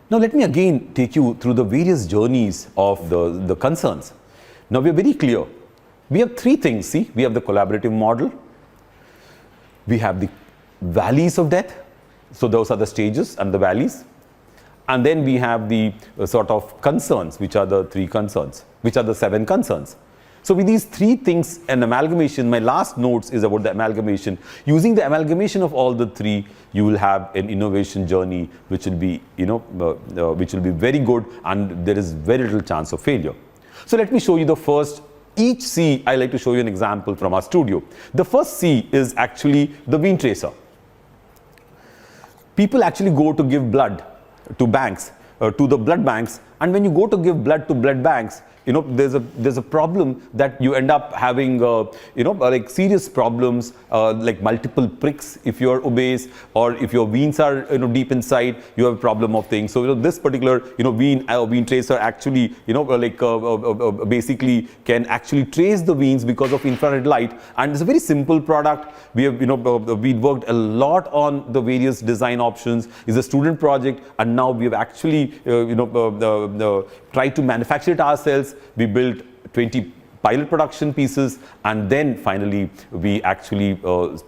Now let me again take you through the various journeys of the concerns. Now we are very clear. We have three things. See, we have the collaborative model. We have the valleys of death. So those are the stages and the valleys. And then we have the sort of concerns, which are the three concerns, which are the 7 concerns. So with these three things, an amalgamation, my last notes is about the amalgamation. Using the amalgamation of all the three, you will have an innovation journey which will be, which will be very good, and there is very little chance of failure. So let me show you the first. Each C, I like to show you an example from our studio. The first C is actually the vein tracer. People actually go to give blood to banks, to the blood banks, and when you go to give blood to blood banks, there's a problem that you end up having, like serious problems, like multiple pricks if you're obese, or if your veins are, deep inside, you have a problem of things. So, this particular, vein tracer actually, basically can actually trace the veins because of infrared light, and it's a very simple product. We have, we worked a lot on the various design options. It's a student project, and now we have actually, tried to manufacture it ourselves. We built 20 pilot production pieces, and then finally we actually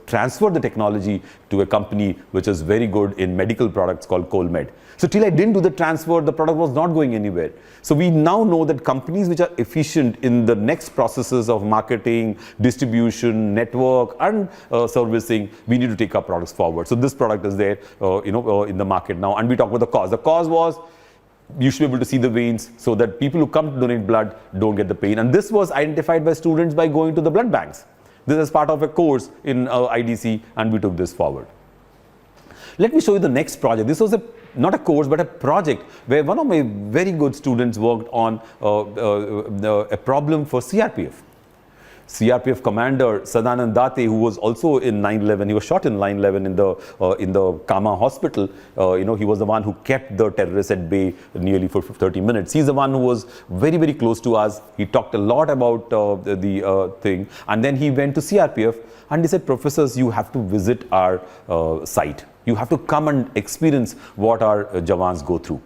transferred the technology to a company which is very good in medical products called Colmed. So till I didn't do the transfer, the product was not going anywhere. So we now know that companies which are efficient in the next processes of marketing, distribution, network, and servicing, we need to take our products forward. So this product is there, in the market now, and we talk about the cause. The cause was, you should be able to see the veins so that people who come to donate blood don't get the pain. And this was identified by students by going to the blood banks. This is part of a course in IDC, and we took this forward. Let me show you the next project. This was not a course, but a project where one of my very good students worked on a problem for CRPF. CRPF commander Sadanand Date, who was also in 9/11, he was shot in 9/11 in the Kama hospital. He was the one who kept the terrorists at bay nearly for 30 minutes. He's the one who was very, very close to us. He talked a lot about the thing, and then he went to CRPF and he said, "Professors, you have to visit our site. You have to come and experience what our Jawans go through."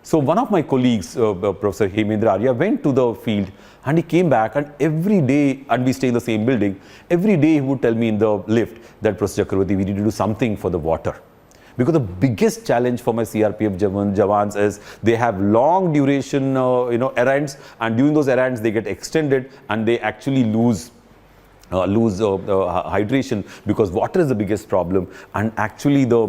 So one of my colleagues, Professor Hemendra Arya, went to the field, and he came back, and every day, and we stay in the same building, every day he would tell me in the lift that, "Professor Chakravarti, we need to do something for the water." Because the biggest challenge for my CRPF Jawans is they have long duration errands, and during those errands they get extended, and they actually lose hydration, because water is the biggest problem. And actually the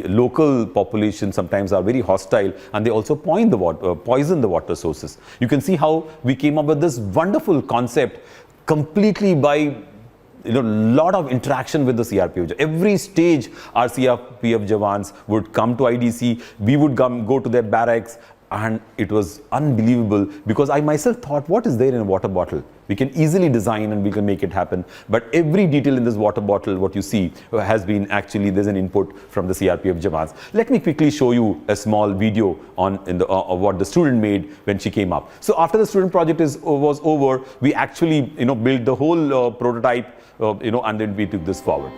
local population sometimes are very hostile, and they also poison the water sources. You can see how we came up with this wonderful concept completely by lot of interaction with the CRPF. Every stage our CRPF Jawans would come to IDC, we would go to their barracks, and it was unbelievable, because I myself thought, what is there in a water bottle? We can easily design and we can make it happen. But every detail in this water bottle, what you see, has been actually, there's an input from the CRPF Jawans. Let me quickly show you a small video on what the student made when she came up. So after the student project was over, we actually built the whole prototype, and then we took this forward.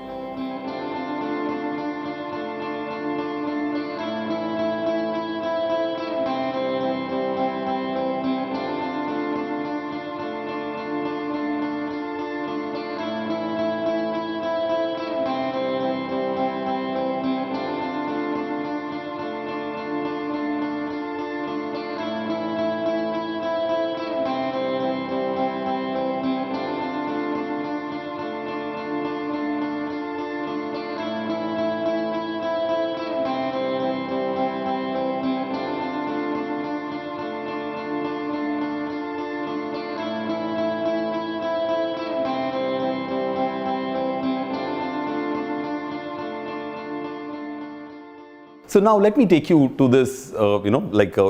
So now let me take you to this,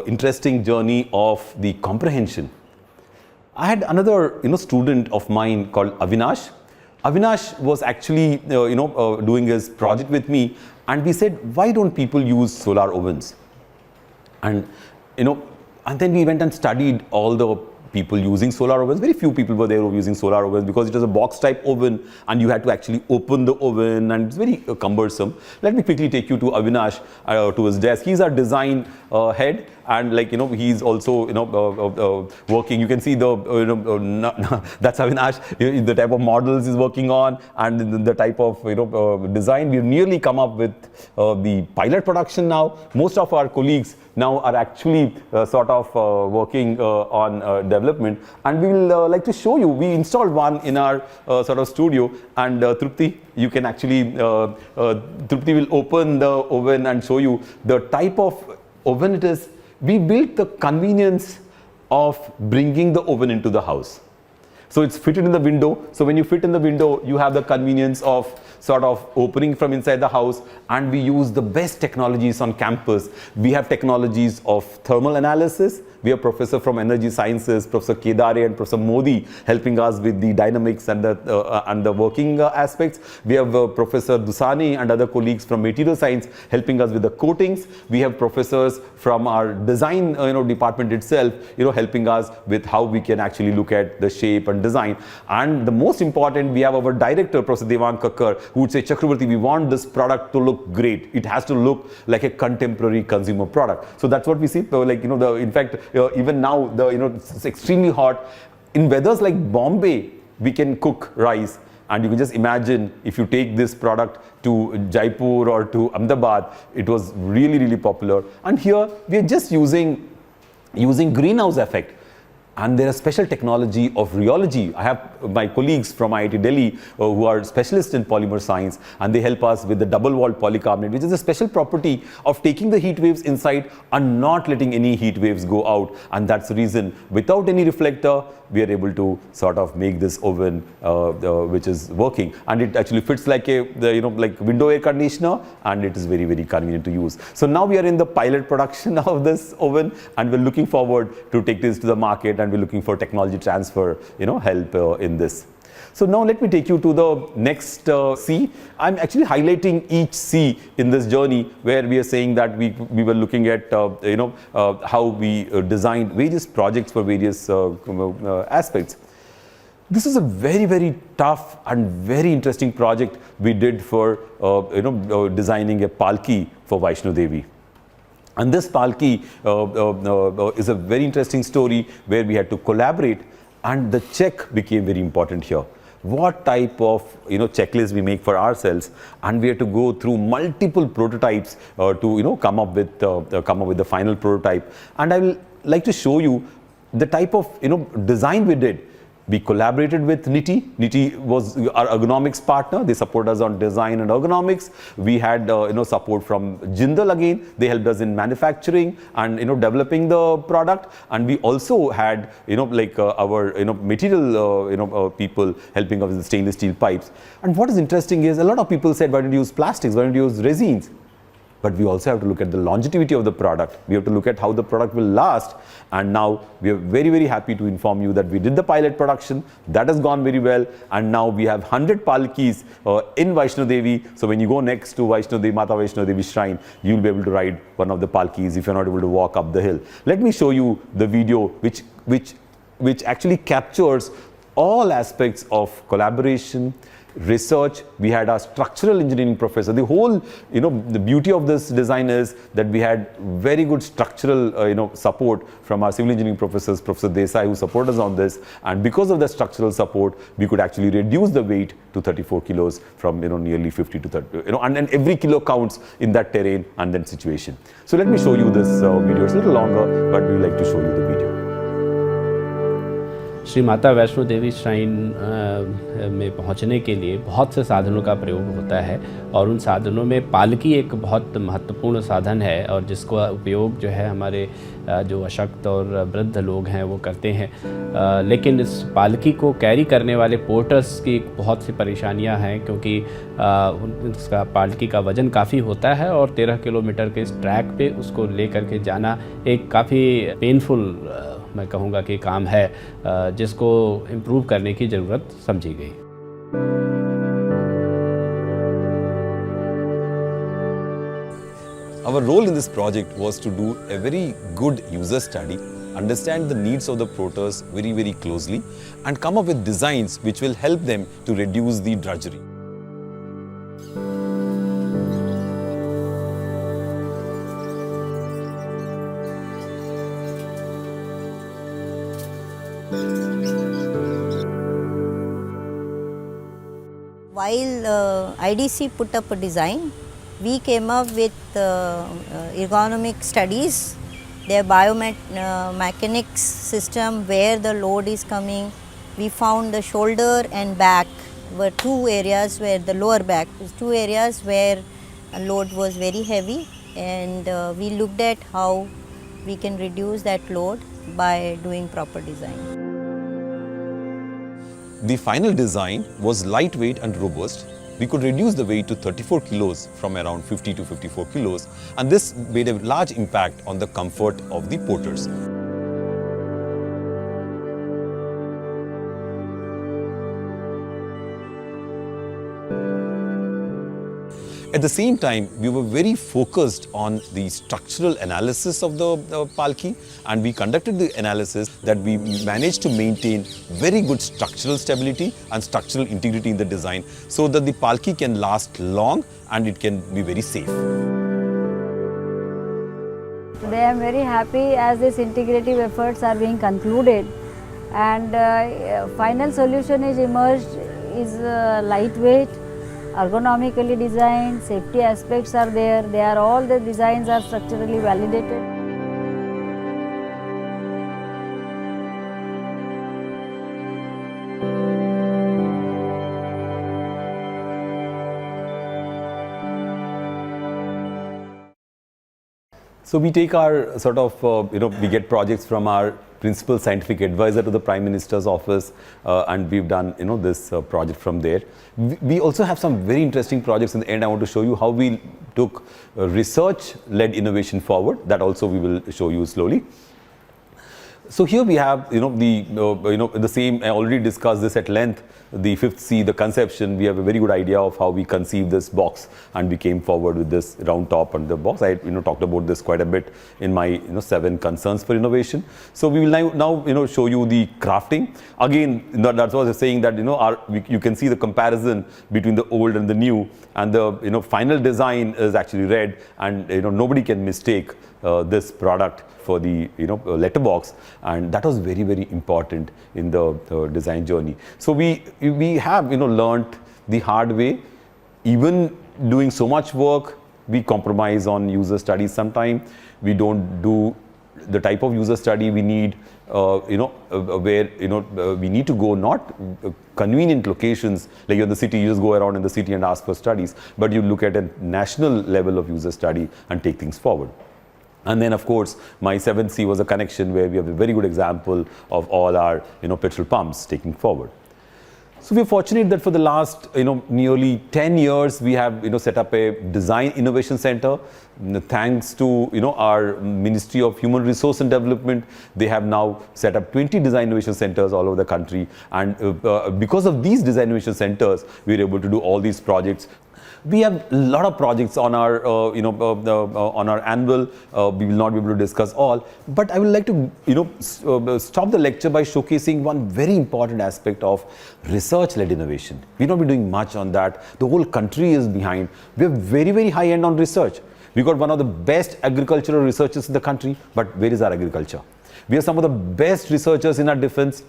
interesting journey of the comprehension. I had another, student of mine called Avinash. Avinash was actually, doing his project with me, and we said, why don't people use solar ovens? And, and then we went and studied all the people using solar ovens. Very few people were there who were using solar ovens because it was a box type oven and you had to actually open the oven and it's very cumbersome. Let me quickly take you to Avinash, to his desk. He's our design head, and he's also working. You can see the that's Avinash, the type of models he's working on and the type of design. We've nearly come up with the pilot production now. Most of our colleagues now are actually working on development, and we will like to show you. We installed one in our studio, and Trupti, you can actually Trupti will open the oven and show you the type of oven it is. We built the convenience of bringing the oven into the house. So it's fitted in the window. So when you fit in the window, you have the convenience of opening from inside the house, and we use the best technologies on campus. We have technologies of thermal analysis. We have Professor from Energy Sciences, Professor Kedare and Professor Modi helping us with the dynamics and the working aspects. We have Professor Dusani and other colleagues from Material Science helping us with the coatings. We have professors from our design department itself helping us with how we can actually look at the shape and design. And the most important, we have our director, Professor Devang Kakkar, who would say, Chakravarti, we want this product to look great. It has to look like a contemporary consumer product. So that's what we see. In fact, even now, it's extremely hot. In weathers like Bombay, we can cook rice. And you can just imagine if you take this product to Jaipur or to Ahmedabad, it was really, really popular. And here, we are just using greenhouse effect. And there is special technology of rheology. I have my colleagues from IIT Delhi who are specialists in polymer science, and they help us with the double-walled polycarbonate, which is a special property of taking the heat waves inside and not letting any heat waves go out. And that's the reason, without any reflector, we are able to make this oven which is working. And it actually fits like a like window air conditioner, and it is very, very convenient to use. So now we are in the pilot production of this oven, and we're looking forward to take this to the market, and we're looking for technology transfer help in this. So now let me take you to the next C. I'm actually highlighting each C in this journey, where we are saying that we were looking at how we designed various projects for various aspects. This is a very, very tough and very interesting project we did for designing a palki for Vaishno Devi. And this palki is a very interesting story where we had to collaborate, and the check became very important here. What type of checklist we make for ourselves, and we had to go through multiple prototypes to come up with the final prototype. And I will like to show you the type of design we did. We collaborated with NITI. NITI was our ergonomics partner. They support us on design and ergonomics. We had support from Jindal again. They helped us in manufacturing and developing the product. And we also had our material people helping us with the stainless steel pipes. And what is interesting is a lot of people said, why don't you use plastics? Why don't you use resins? But we also have to look at the longevity of the product. We have to look at how the product will last. And now we are very, very happy to inform you that we did the pilot production. That has gone very well. And now we have 100 palkis in Vaishno Devi. So when you go next to Vaishno Devi, Mata Vaishno Devi shrine, you'll be able to ride one of the palkis if you're not able to walk up the hill. Let me show you the video which actually captures all aspects of collaboration, research. We had our structural engineering professor. The whole, the beauty of this design is that we had very good structural, support from our civil engineering professors, Professor Desai, who support us on this. And because of the structural support, we could actually reduce the weight to 34 kilos from, nearly 50 to 30, and then every kilo counts in that terrain and then situation. So let me show you this video. It's a little longer, but we like to show you the video. Shri Mata Vaishno Devi shrine में पहुंचने के लिए बहुत से साधनों का प्रयोग होता है और उन साधनों में पालकी एक बहुत महत्वपूर्ण साधन है और जिसका उपयोग जो है हमारे जो अशक्त और वृद्ध लोग हैं वो करते हैं। लेकिन इस पालकी को कैरी करने वाले पोर्टर्स की बहुत सी परेशानियां हैं क्योंकि उसका पालकी का वज़न काफ़ी होता है और 13 किलोमीटर के इस ट्रैक पे उसको ले करके जाना एक काफ़ी पेनफुल मैं कहूँगा कि काम है जिसको इम्प्रूव करने की ज़रूरत समझी गई। Our role in this project was to do a very good user study, understand the needs of the porters very, very closely and come up with designs which will help them to reduce the drudgery. While IDC put up a design, we came up with ergonomic studies, their biomechanics system, where the load is coming. We found the shoulder and back were two areas where the lower back was two areas where a load was very heavy, and we looked at how we can reduce that load by doing proper design. The final design was lightweight and robust. We could reduce the weight to 34 kilos from around 50 to 54 kilos, and this made a large impact on the comfort of the porters. At the same time, we were very focused on the structural analysis of the palki, and we conducted the analysis that we managed to maintain very good structural stability and structural integrity in the design so that the palki can last long and it can be very safe. Today I am very happy as these integrative efforts are being concluded, and final solution is emerged is lightweight, ergonomically designed, safety aspects are there, all the designs are structurally validated. So we take our sort of, we get projects from our principal scientific advisor to the Prime Minister's office, and we've done, this project from there. We also have some very interesting projects. In the end, I want to show you how we took research-led innovation forward. That also we will show you slowly. So here we have, the same, I already discussed this at length, the fifth C, the conception. We have a very good idea of how we conceive this box, and we came forward with this round top on the box. I talked about this quite a bit in my 7 concerns for innovation. So we will now show you the crafting. Again, that's what I was saying, that you can see the comparison between the old and the new, and the final design is actually red, and nobody can mistake this product for the letterbox, and that was very, very important in the design journey. So we have learnt the hard way. Even doing so much work, we compromise on user studies sometime. We don't do the type of user study we need, where we need to go not convenient locations like you're in the city, you just go around in the city and ask for studies, but you look at a national level of user study and take things forward. And then, of course, my 7th C was a connection where we have a very good example of all our petrol pumps taking forward. So we're fortunate that for the last nearly 10 years we have set up a design innovation center. Thanks to our Ministry of Human Resource and Development, they have now set up 20 design innovation centers all over the country, and because of these design innovation centers we are able to do all these projects. We have a lot of projects on our, on our annual. We will not be able to discuss all, but I would like to, stop the lecture by showcasing one very important aspect of research-led innovation. We've not been doing much on that. The whole country is behind. We are very, very high end on research. We got one of the best agricultural researchers in the country, but where is our agriculture? We have some of the best researchers in our defense.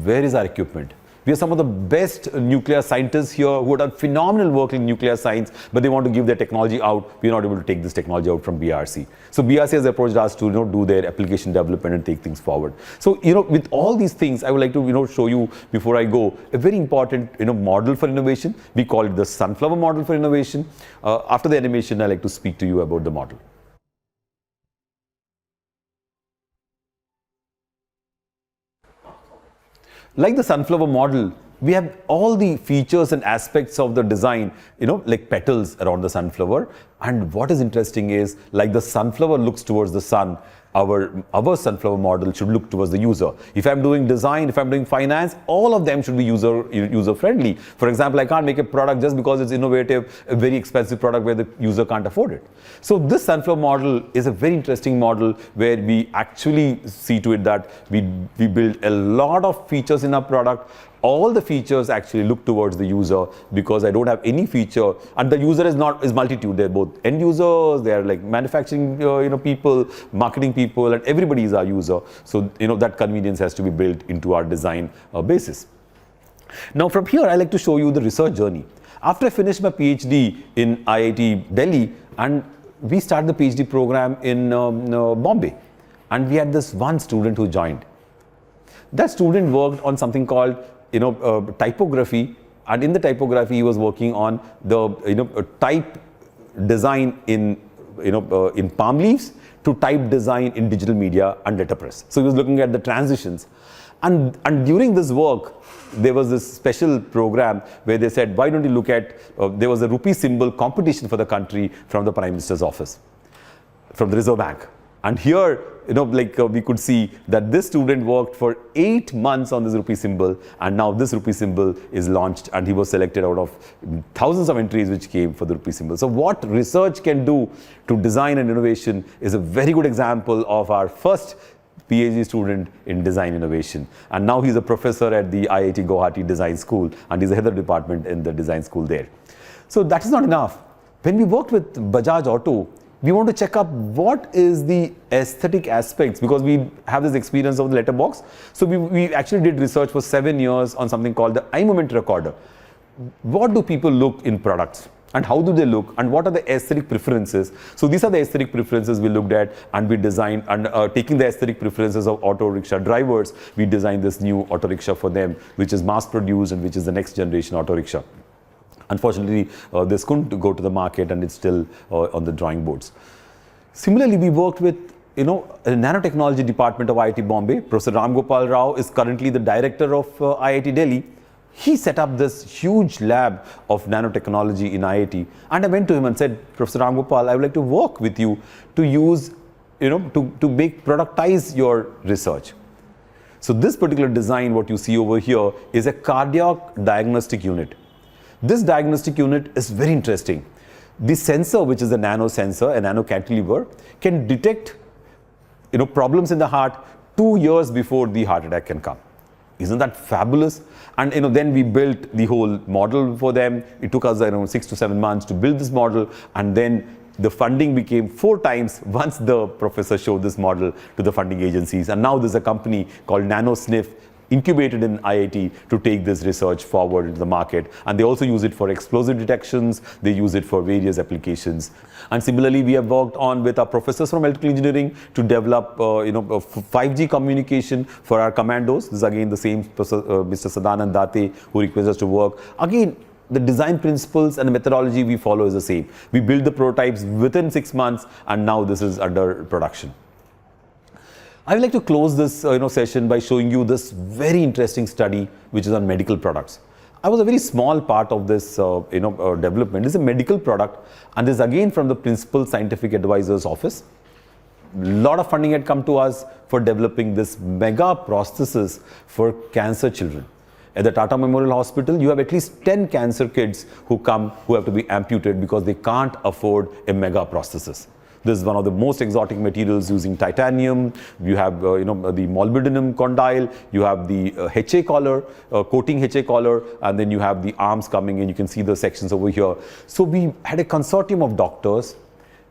Where is our equipment? We have some of the best nuclear scientists here who have done phenomenal work in nuclear science, but they want to give their technology out. We are not able to take this technology out from BRC. So BRC has approached us to do their application development and take things forward. So with all these things, I would like to show you before I go a very important model for innovation. We call it the sunflower model for innovation. After the animation, I like to speak to you about the model. Like the sunflower model, we have all the features and aspects of the design, like petals around the sunflower. And what is interesting is, like the sunflower looks towards the sun, our sunflower model should look towards the user. If I'm doing design, if I'm doing finance, all of them should be user friendly. For example, I can't make a product just because it's innovative, a very expensive product where the user can't afford it. So this sunflower model is a very interesting model where we actually see to it that we build a lot of features in our product. All the features actually look towards the user, because I don't have any feature, and the user is multitude. They're both end users, they're like manufacturing people, marketing people, and everybody is our user. So that convenience has to be built into our design basis. Now from here, I like to show you the research journey. After I finished my PhD in IIT Delhi, and we started the PhD program in Bombay, and we had this one student who joined. That student worked on something called typography, and in the typography he was working on the type design in palm leaves to type design in digital media and letterpress. So he was looking at the transitions, and during this work there was this special program where they said, why don't you look at there was a rupee symbol competition for the country from the Prime Minister's office, from the Reserve Bank. And here, we could see that this student worked for 8 months on this rupee symbol, and now this rupee symbol is launched, and he was selected out of thousands of entries which came for the rupee symbol. So what research can do to design and innovation is a very good example of our first PhD student in design innovation. And now he's a professor at the IIT Guwahati Design School, and he's the head of the department in the design school there. So that is not enough. When we worked with Bajaj Auto, we want to check up what is the aesthetic aspects, because we have this experience of the letterbox. So we actually did research for 7 years on something called the eye movement recorder. What do people look in products, and how do they look, and what are the aesthetic preferences? So these are the aesthetic preferences we looked at, and we designed, and taking the aesthetic preferences of auto rickshaw drivers, we designed this new auto rickshaw for them, which is mass produced and which is the next generation auto rickshaw. Unfortunately, this couldn't go to the market, and it's still on the drawing boards. Similarly, we worked with a nanotechnology department of IIT Bombay. Professor Ram Gopal Rao is currently the director of IIT Delhi. He set up this huge lab of nanotechnology in IIT, and I went to him and said, Professor Ram Gopal, I would like to work with you to use, to make productize your research. So this particular design, what you see over here, is a cardiac diagnostic unit. This diagnostic unit is very interesting. The sensor, which is a nano sensor, a nano cantilever, can detect problems in the heart 2 years before the heart attack can come. Isn't that fabulous? And then we built the whole model for them. It took us around 6 to 7 months to build this model, and then the funding became 4 times once the professor showed this model to the funding agencies. And now there's a company called NanoSniff, incubated in IIT, to take this research forward into the market. And they also use it for explosive detections. They use it for various applications. And similarly, we have worked on with our professors from electrical engineering to develop 5G communication for our commandos. This is again the same Mr. Sadanand Date who requested us to work. Again, the design principles and the methodology we follow is the same. We build the prototypes within 6 months, and now this is under production. I would like to close this session by showing you this very interesting study which is on medical products. I was a very small part of this development. It's a medical product, and this is again from the Principal Scientific Advisor's office. A lot of funding had come to us for developing this mega prosthesis for cancer children. At the Tata Memorial Hospital, you have at least 10 cancer kids who come who have to be amputated because they can't afford a mega prosthesis. This is one of the most exotic materials using titanium. You have the molybdenum condyle, you have the HA collar, coating HA collar, and then you have the arms coming in. You can see the sections over here. So we had a consortium of doctors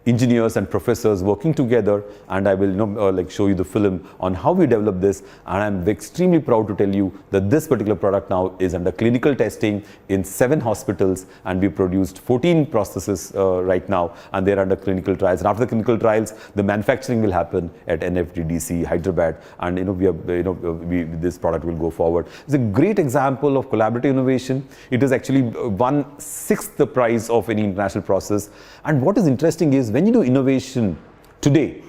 engineers and professors working together, and I will like show you the film on how we developed this. And I'm extremely proud to tell you that this particular product now is under clinical testing in 7 hospitals, and we produced 14 prostheses right now, and they're under clinical trials. And after the clinical trials, the manufacturing will happen at NFDDC Hyderabad, and this product will go forward. It's a great example of collaborative innovation. It is actually 1/6 the price of any international process. And what is interesting is, when you do innovation today,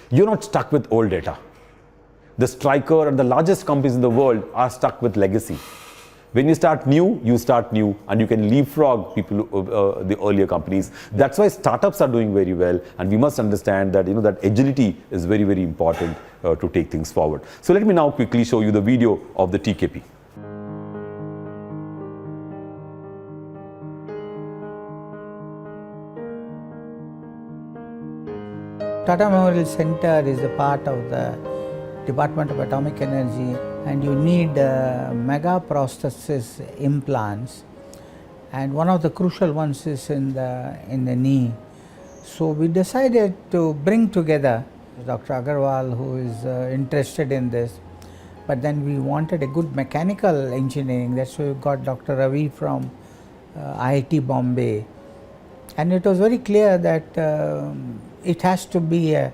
you're not stuck with old data. The Stryker and the largest companies in the world are stuck with legacy. When you start new, and you can leapfrog people, the earlier companies. That's why startups are doing very well, and we must understand that that agility is very, very important to take things forward. So let me now quickly show you the video of the TKP. Tata Memorial Center is a part of the Department of Atomic Energy, and you need mega prosthesis implants, and one of the crucial ones is in the knee. So we decided to bring together Dr. Agarwal, who is interested in this, but then we wanted a good mechanical engineering. That's why we got Dr. Ravi from IIT Bombay, and it was very clear that it has to be a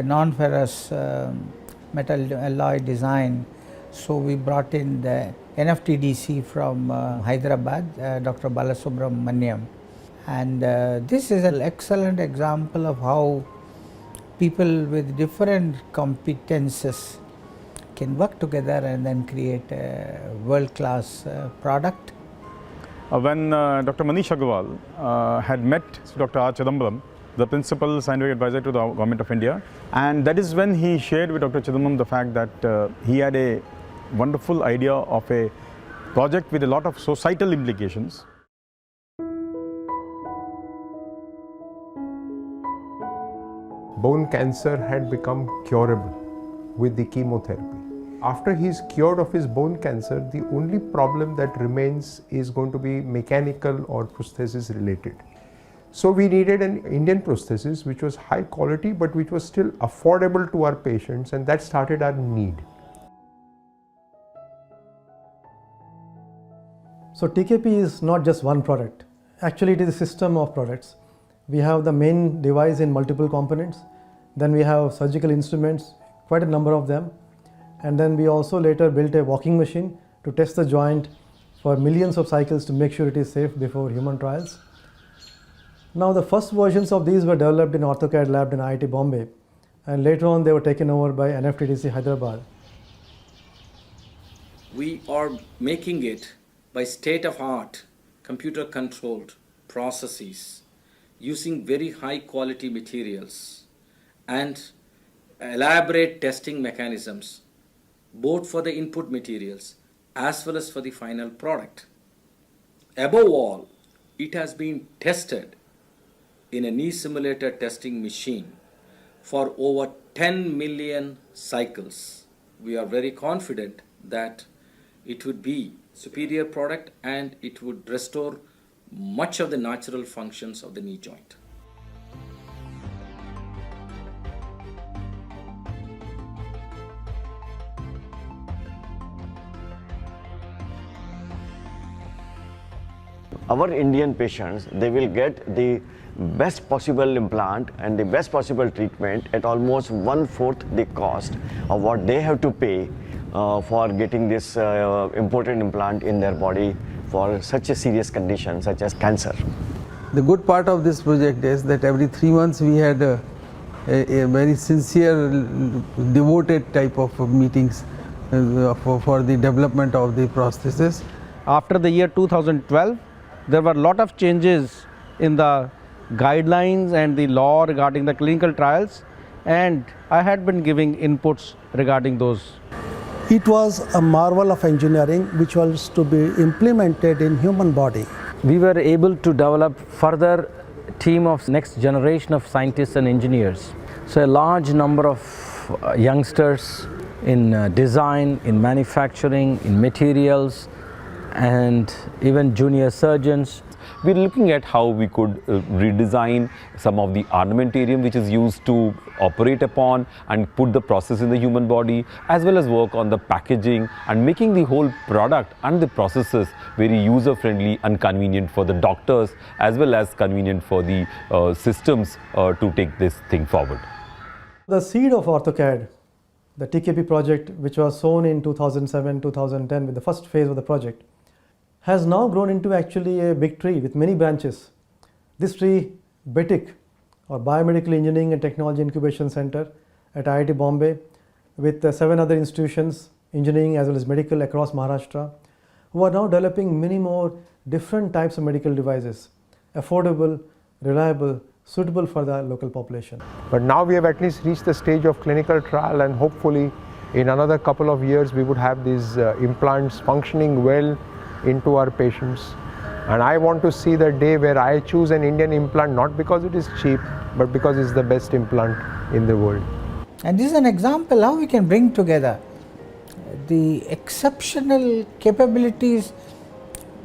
non-ferrous metal alloy design. So we brought in the NFTDC from Hyderabad, Dr. Balasubramaniam, and this is an excellent example of how people with different competences can work together and then create a world-class product. When Dr. Manish Agarwal had met Dr. R. Chidambaram, the principal scientific advisor to the Government of India, and that is when he shared with Dr. Chidambaram the fact that he had a wonderful idea of a project with a lot of societal implications. Bone cancer had become curable with the chemotherapy. After he's cured of his bone cancer, the only problem that remains is going to be mechanical or prosthesis related. So we needed an Indian prosthesis which was high quality but which was still affordable to our patients, and that started our need. So TKP is not just one product. Actually, it is a system of products. We have the main device in multiple components. Then we have surgical instruments, quite a number of them. And then we also later built a walking machine to test the joint for millions of cycles to make sure it is safe before human trials. Now the first versions of these were developed in OrthoCAD lab in IIT Bombay, and later on they were taken over by NFTDC Hyderabad. We are making it by state-of-art computer-controlled processes using very high-quality materials and elaborate testing mechanisms, both for the input materials as well as for the final product. Above all, it has been tested in a knee simulator testing machine for over 10 million cycles. We are very confident that it would be superior product and it would restore much of the natural functions of the knee joint. Our Indian patients, they will get the best possible implant and the best possible treatment at almost 1/4 the cost of what they have to pay for getting this important implant in their body for such a serious condition such as cancer. The good part of this project is that every 3 months we had a very sincere, devoted type of meetings for the development of the prosthesis. After the year 2012, there were a lot of changes in the guidelines and the law regarding the clinical trials, and I had been giving inputs regarding those. It was a marvel of engineering which was to be implemented in human body. We were able to develop further team of next generation of scientists and engineers. So a large number of youngsters in design, in manufacturing, in materials, and even junior surgeons. we're looking at how we could redesign some of the armamentarium which is used to operate upon and put the process in the human body, as well as work on the packaging and making the whole product and the processes very user friendly and convenient for the doctors, as well as convenient for the systems to take this thing forward. The seed of AutoCAD, the TKP project, which was sown in 2007-2010 with the first phase of the project, has now grown into actually a big tree with many branches. This tree, BETIC, or Biomedical Engineering and Technology Incubation Center at IIT Bombay, with 7 other institutions, engineering as well as medical across Maharashtra, who are now developing many more different types of medical devices, affordable, reliable, suitable for the local population. But now we have at least reached the stage of clinical trial, and hopefully in another couple of years we would have these implants functioning well into our patients. And I want to see the day where I choose an Indian implant not because it is cheap, but because it's the best implant in the world. And this is an example how we can bring together the exceptional capabilities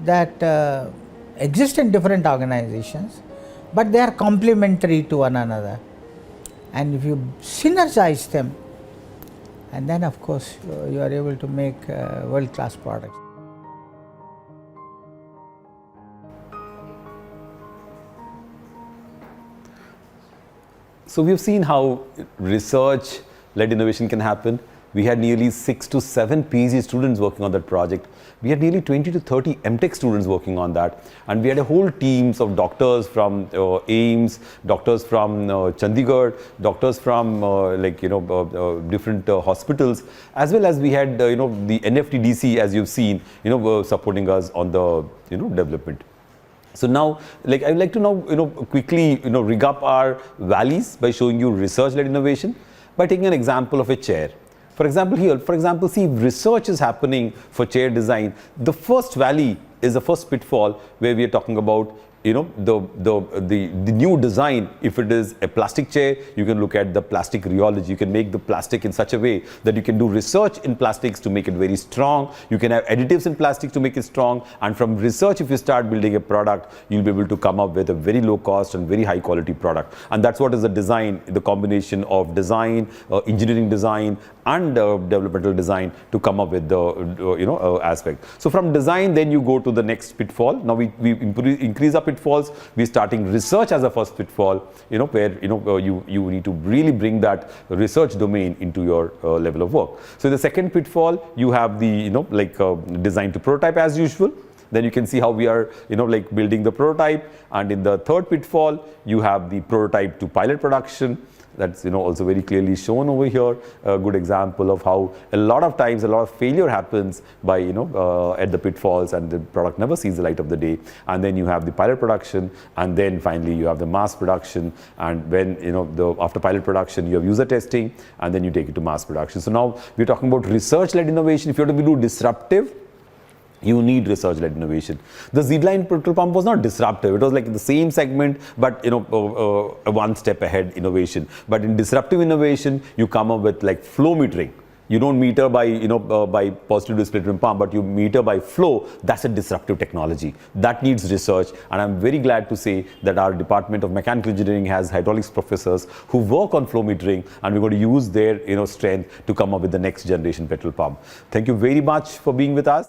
that exist in different organizations, but they are complementary to one another. And if you synergize them, and then of course you are able to make world-class products. So we've seen how research-led innovation can happen. We had nearly 6 to 7 PhD students working on that project. We had nearly 20 to 30 MTech students working on that. And we had a whole teams of doctors from AIIMS, doctors from Chandigarh, doctors from different hospitals, as well as we had the NFTDC, as you've seen, supporting us on the development. So now, I would like to now, quickly, rig up our valleys by showing you research-led innovation by taking an example of a chair. For example, here, see, if research is happening for chair design, the first valley is the first pitfall where we are talking about the new design. If it is a plastic chair, you can look at the plastic rheology. You can make the plastic in such a way that you can do research in plastics to make it very strong. You can have additives in plastic to make it strong. And from research, if you start building a product, you'll be able to come up with a very low cost and very high quality product. And that's what is the design, the combination of design, engineering design, and developmental design to come up with the aspect. So from design, then you go to the next pitfall. Now we increase our pitfalls. We're starting research as a first pitfall, where you need to really bring that research domain into your level of work. So the second pitfall, you have the design to prototype as usual. Then you can see how we are building the prototype. And in the third pitfall, you have the prototype to pilot production. That's also very clearly shown over here. A good example of how a lot of times a lot of failure happens by at the pitfalls, and the product never sees the light of the day. And then you have the pilot production, and then finally you have the mass production. And when after pilot production you have user testing, and then you take it to mass production. So now we're talking about research-led innovation. If you have to do disruptive, you need research-led innovation. The Z-line petrol pump was not disruptive. It was like the same segment, but one step ahead innovation. But in disruptive innovation, you come up with like flow metering. You don't meter by positive displacement pump, but you meter by flow. That's a disruptive technology. That needs research. And I'm very glad to say that our Department of Mechanical Engineering has hydraulics professors who work on flow metering, and we're going to use their strength to come up with the next generation petrol pump. Thank you very much for being with us.